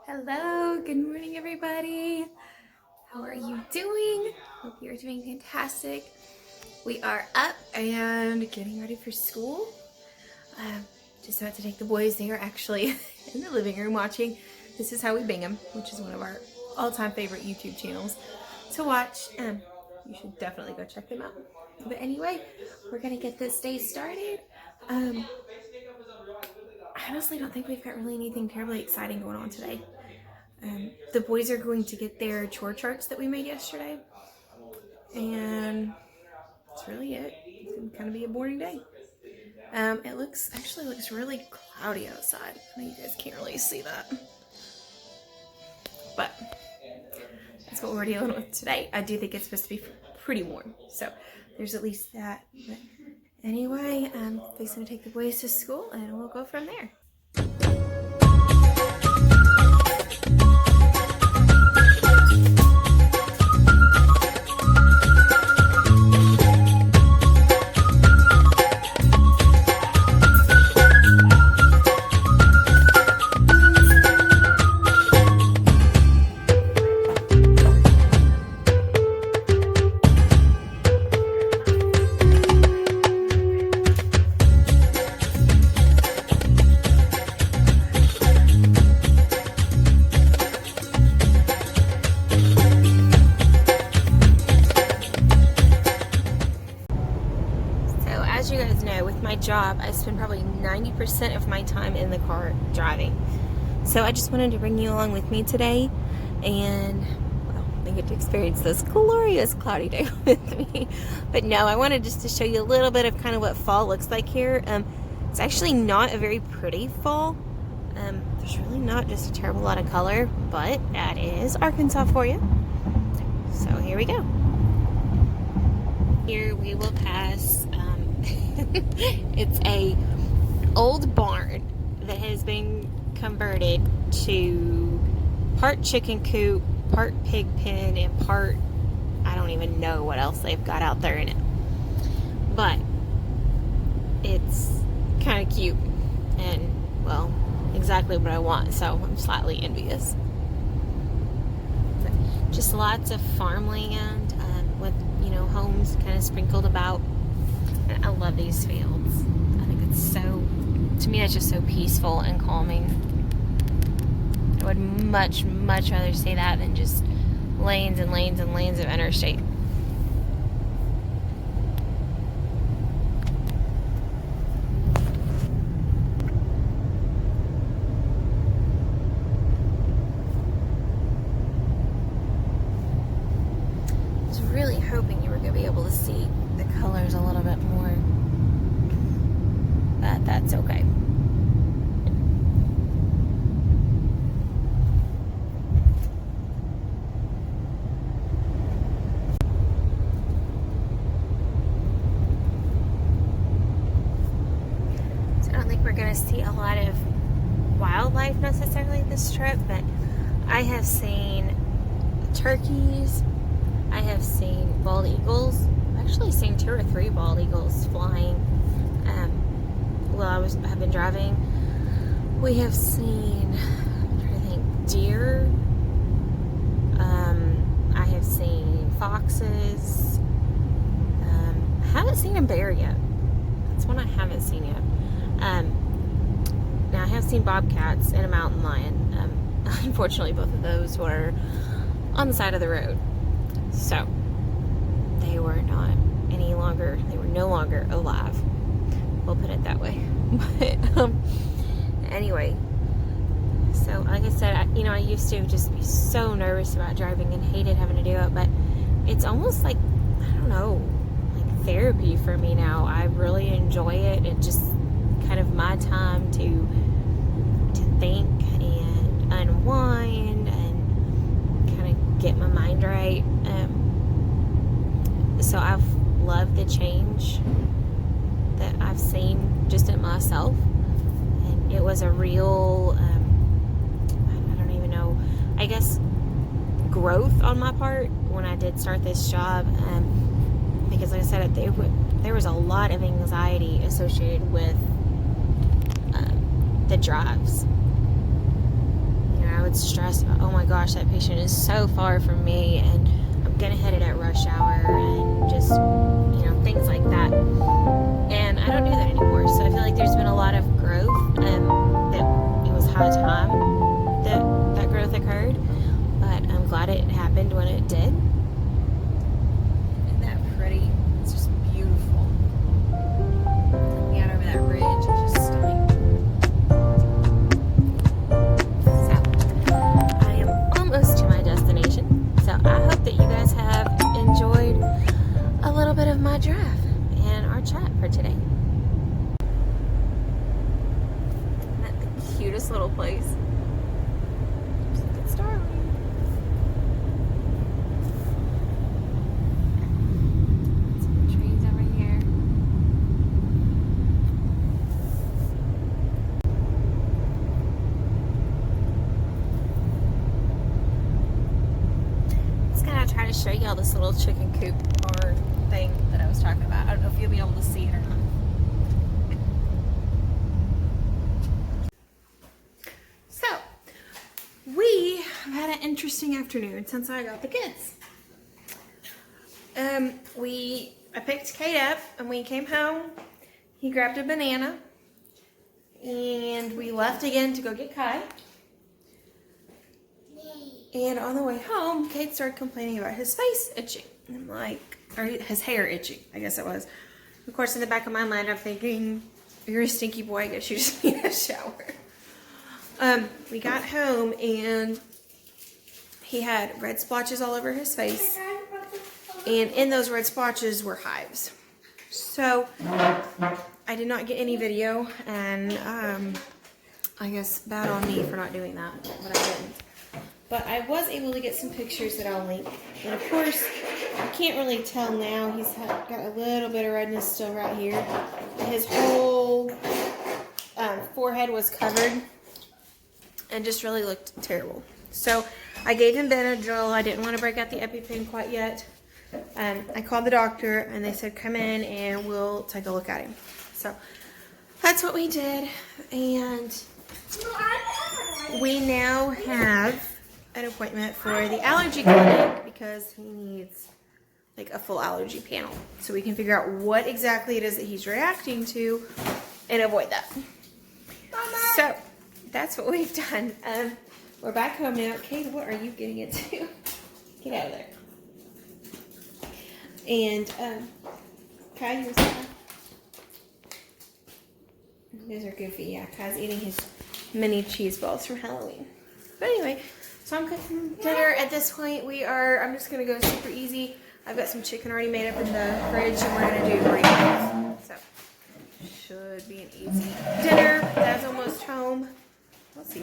Hello, good morning, everybody. How are you doing? Hope you're doing fantastic. We are up and getting ready for school. Just about to take the boys. They are actually in the living room watching This Is How We Bang 'Em, which is one of our all-time favorite YouTube channels to watch. You should definitely go check them out. But anyway, we're gonna get this day started. I honestly don't think we've got really anything terribly exciting going on today. The boys are going to get their chore charts that we made yesterday, and that's really it. It's going to kind of be a boring day. It looks really cloudy outside. I know you guys can't really see that, but that's what we're dealing with today. I do think it's supposed to be pretty warm, so there's at least that. But anyway, I'm fixing to take the boys to school, and we'll go from there. As you guys know, with my job, I spend probably 90% of my time in the car driving. So I just wanted to bring you along with me today and, well, I get to experience this glorious cloudy day with me. But no, I wanted just to show you a little bit of kind of what fall looks like here. It's actually not a very pretty fall. There's really not just a terrible lot of color, but that is Arkansas for you. So here we go. Here we will pass it's a old barn that has been converted to part chicken coop, part pig pen, and part, I don't even know what else they've got out there in it. But it's kind of cute and, well, exactly what I want, so I'm slightly envious. But just lots of farmland with, homes kind of sprinkled about. And I love these fields. I think it's to me, it's just so peaceful and calming. I would much, much rather see that than just lanes and lanes and lanes of interstate. I was really hoping you were going to be able to see the colors a little bit more, but that's okay. So I don't think we're going to see a lot of wildlife necessarily this trip, but I have seen turkeys, I have seen bald eagles. I've actually seen 2 or 3 bald eagles flying while I've been driving. We have seen, I think, deer. I have seen foxes. I haven't seen a bear yet. That's one I haven't seen yet. Now I have seen bobcats and a mountain lion. Unfortunately, both of those were on the side of the road. So they were no longer alive. We'll put it that way. But anyway, so like I said, I used to just be so nervous about driving and hated having to do it, but it's almost like, I don't know, like therapy for me now. I really enjoy it. It's just kind of my time to think and unwind and kind of get my mind right. So I've loved the change that I've seen just in myself, and it was a real I don't even know, I guess growth on my part when I did start this job, because like I said, there was a lot of anxiety associated with the drives. I would get stressed. Oh my gosh, that patient is so far from me, and I'm gonna hit it at rush hour, and just, things like that. And I don't do that anymore. So I feel like there's been a lot of growth, and that it was high time that growth occurred. But I'm glad it happened when it did. Isn't that pretty? It's just beautiful. Looking out over that ridge, it's just stunning. So I am almost to my destination. So I hope that you guys have enjoyed a little bit of my drive and our chat for today. Isn't that the cutest little place? Just look at Starling. Some trees over here. Just gonna try to show y'all this little chicken coop barn thing that I was talking about. I don't know if you'll be able to see it or not. So, we have had an interesting afternoon since I got the kids. I picked Kate up and we came home. He grabbed a banana and we left again to go get Kai. And on the way home, Kate started complaining about his face itching. I'm like, or his hair itching, I guess it was. Of course, in the back of my mind, I'm thinking, you're a stinky boy, I guess you just need a shower. We got home and he had red splotches all over his face. And in those red splotches were hives. So, I did not get any video, and I guess bad on me for not doing that, but I didn't. But I was able to get some pictures that I'll link. And of course, I can't really tell now. He's got a little bit of redness still right here. His whole forehead was covered and just really looked terrible. So I gave him Benadryl. I didn't want to break out the EpiPen quite yet. I called the doctor and they said come in and we'll take a look at him. So that's what we did. And we now have an appointment for the allergy clinic because he needs like a full allergy panel so we can figure out what exactly it is that he's reacting to and avoid that. Mama. So that's what we've done. We're back home now. Kate, what are you getting into? Get out of there. And Kai, you was these are goofy. Yeah, Kai's eating his mini cheese balls from Halloween. But anyway, so I'm cooking dinner at this point. I'm just gonna go super easy. I've got some chicken already made up in the fridge and we're gonna do burritos. So should be an easy dinner. Dad's almost home. We'll see.